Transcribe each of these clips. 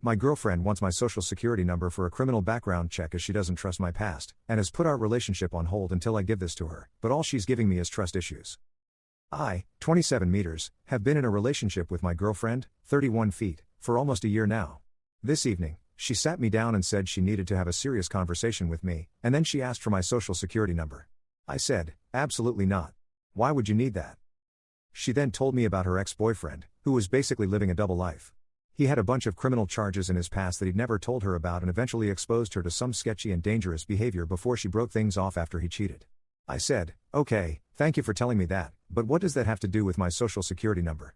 My girlfriend wants my social security number for a criminal background check as she doesn't trust my past, and has put our relationship on hold until I give this to her, but all she's giving me is trust issues. I, 27 meters, have been in a relationship with my girlfriend, 31 feet, for almost a year now. This evening, she sat me down and said she needed to have a serious conversation with me, and then she asked for my social security number. I said, absolutely not. Why would you need that? She then told me about her ex-boyfriend, who was basically living a double life. He had a bunch of criminal charges in his past that he'd never told her about and eventually exposed her to some sketchy and dangerous behavior before she broke things off after he cheated. I said, okay, thank you for telling me that, but what does that have to do with my social security number?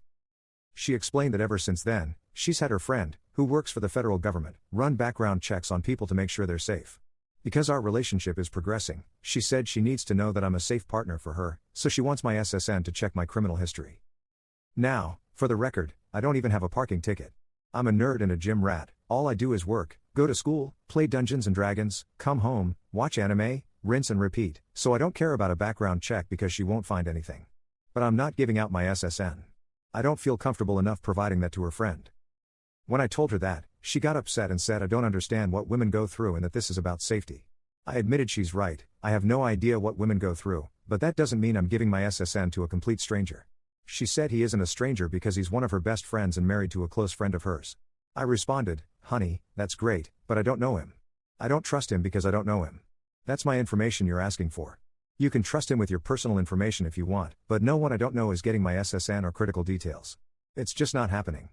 She explained that ever since then, she's had her friend, who works for the federal government, run background checks on people to make sure they're safe. Because our relationship is progressing, she said she needs to know that I'm a safe partner for her, so she wants my SSN to check my criminal history. Now, for the record, I don't even have a parking ticket. I'm a nerd and a gym rat. All I do is work, go to school, play Dungeons and Dragons, come home, watch anime, rinse and repeat, so I don't care about a background check because she won't find anything. But I'm not giving out my SSN. I don't feel comfortable enough providing that to her friend. When I told her that, she got upset and said I don't understand what women go through and that this is about safety. I admitted she's right, I have no idea what women go through, but that doesn't mean I'm giving my SSN to a complete stranger. She said he isn't a stranger because he's one of her best friends and married to a close friend of hers. I responded, honey, that's great, but I don't know him. I don't trust him because I don't know him. That's my information you're asking for. You can trust him with your personal information if you want, but no one I don't know is getting my SSN or critical details. It's just not happening.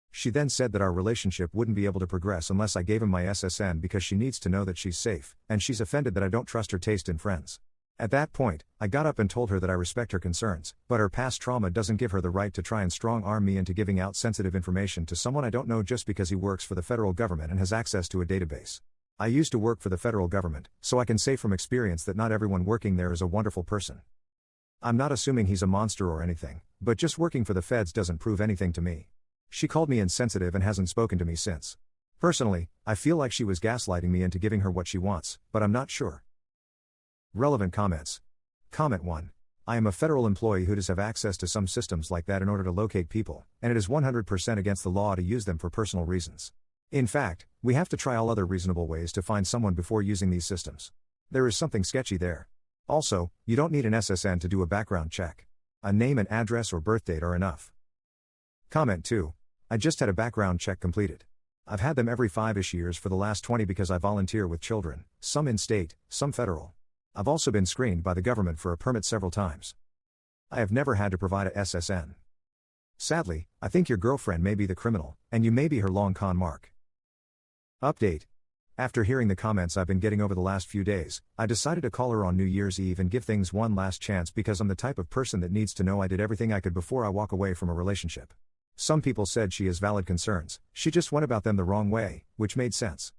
She then said that our relationship wouldn't be able to progress unless I gave him my SSN because she needs to know that she's safe, and she's offended that I don't trust her taste in friends. At that point, I got up and told her that I respect her concerns, but her past trauma doesn't give her the right to try and strong-arm me into giving out sensitive information to someone I don't know just because he works for the federal government and has access to a database. I used to work for the federal government, so I can say from experience that not everyone working there is a wonderful person. I'm not assuming he's a monster or anything, but just working for the feds doesn't prove anything to me. She called me insensitive and hasn't spoken to me since. Personally, I feel like she was gaslighting me into giving her what she wants, but I'm not sure. Relevant comments. Comment 1. I am a federal employee who does have access to some systems like that in order to locate people, and it is 100% against the law to use them for personal reasons. In fact, we have to try all other reasonable ways to find someone before using these systems. There is something sketchy there. Also, you don't need an SSN to do a background check. A name and address or birth date are enough. Comment 2. I just had a background check completed. I've had them every 5-ish years for the last 20 because I volunteer with children, some in state, some federal. I've also been screened by the government for a permit several times. I have never had to provide a SSN. Sadly, I think your girlfriend may be the criminal, and you may be her long con mark. Update. After hearing the comments I've been getting over the last few days, I decided to call her on New Year's Eve and give things one last chance because I'm the type of person that needs to know I did everything I could before I walk away from a relationship. Some people said she has valid concerns, she just went about them the wrong way, which made sense.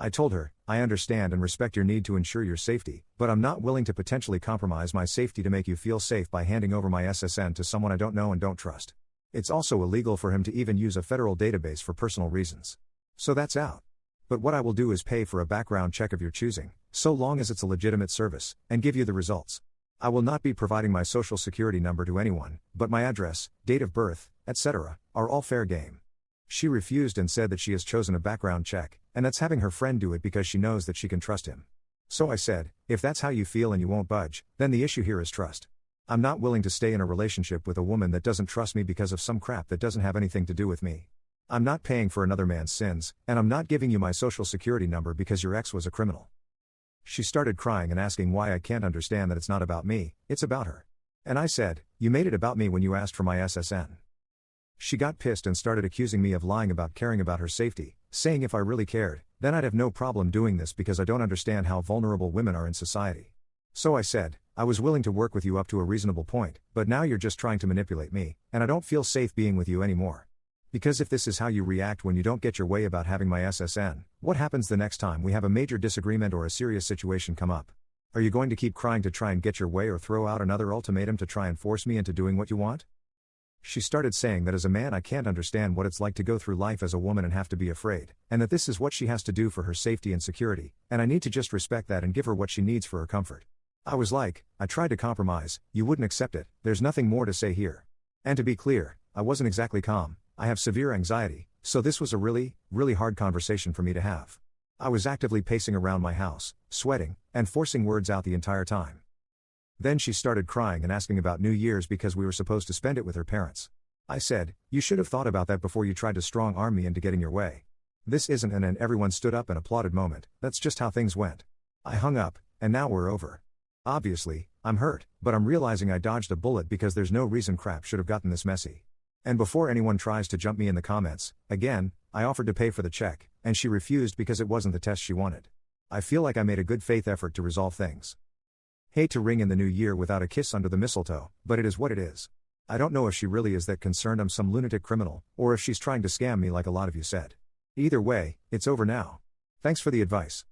I told her, I understand and respect your need to ensure your safety, but I'm not willing to potentially compromise my safety to make you feel safe by handing over my SSN to someone I don't know and don't trust. It's also illegal for him to even use a federal database for personal reasons. So that's out. But what I will do is pay for a background check of your choosing, so long as it's a legitimate service, and give you the results. I will not be providing my social security number to anyone, but my address, date of birth, etc., are all fair game. She refused and said that she has chosen a background check, and that's having her friend do it because she knows that she can trust him. So I said, if that's how you feel and you won't budge, then the issue here is trust. I'm not willing to stay in a relationship with a woman that doesn't trust me because of some crap that doesn't have anything to do with me. I'm not paying for another man's sins, and I'm not giving you my social security number because your ex was a criminal. She started crying and asking why I can't understand that it's not about me, it's about her. And I said, you made it about me when you asked for my SSN. She got pissed and started accusing me of lying about caring about her safety, saying if I really cared, then I'd have no problem doing this because I don't understand how vulnerable women are in society. So I said, I was willing to work with you up to a reasonable point, but now you're just trying to manipulate me, and I don't feel safe being with you anymore. Because if this is how you react when you don't get your way about having my SSN, what happens the next time we have a major disagreement or a serious situation come up? Are you going to keep crying to try and get your way or throw out another ultimatum to try and force me into doing what you want? She started saying that as a man I can't understand what it's like to go through life as a woman and have to be afraid, and that this is what she has to do for her safety and security, and I need to just respect that and give her what she needs for her comfort. I was like, I tried to compromise, you wouldn't accept it, there's nothing more to say here. And to be clear, I wasn't exactly calm, I have severe anxiety, So this was a really, really hard conversation for me to have. I was actively pacing around my house, sweating, and forcing words out the entire time. Then she started crying and asking about New Year's because we were supposed to spend it with her parents. I said, "You should have thought about that before you tried to strong-arm me into getting your way." This isn't an "and everyone stood up and applauded" moment, that's just how things went. I hung up, and now we're over. Obviously, I'm hurt, but I'm realizing I dodged a bullet because there's no reason crap should have gotten this messy. And before anyone tries to jump me in the comments, again, I offered to pay for the check, and she refused because it wasn't the test she wanted. I feel like I made a good faith effort to resolve things. Hate to ring in the new year without a kiss under the mistletoe, but it is what it is. I don't know if she really is that concerned I'm some lunatic criminal, or if she's trying to scam me like a lot of you said. Either way, it's over now. Thanks for the advice.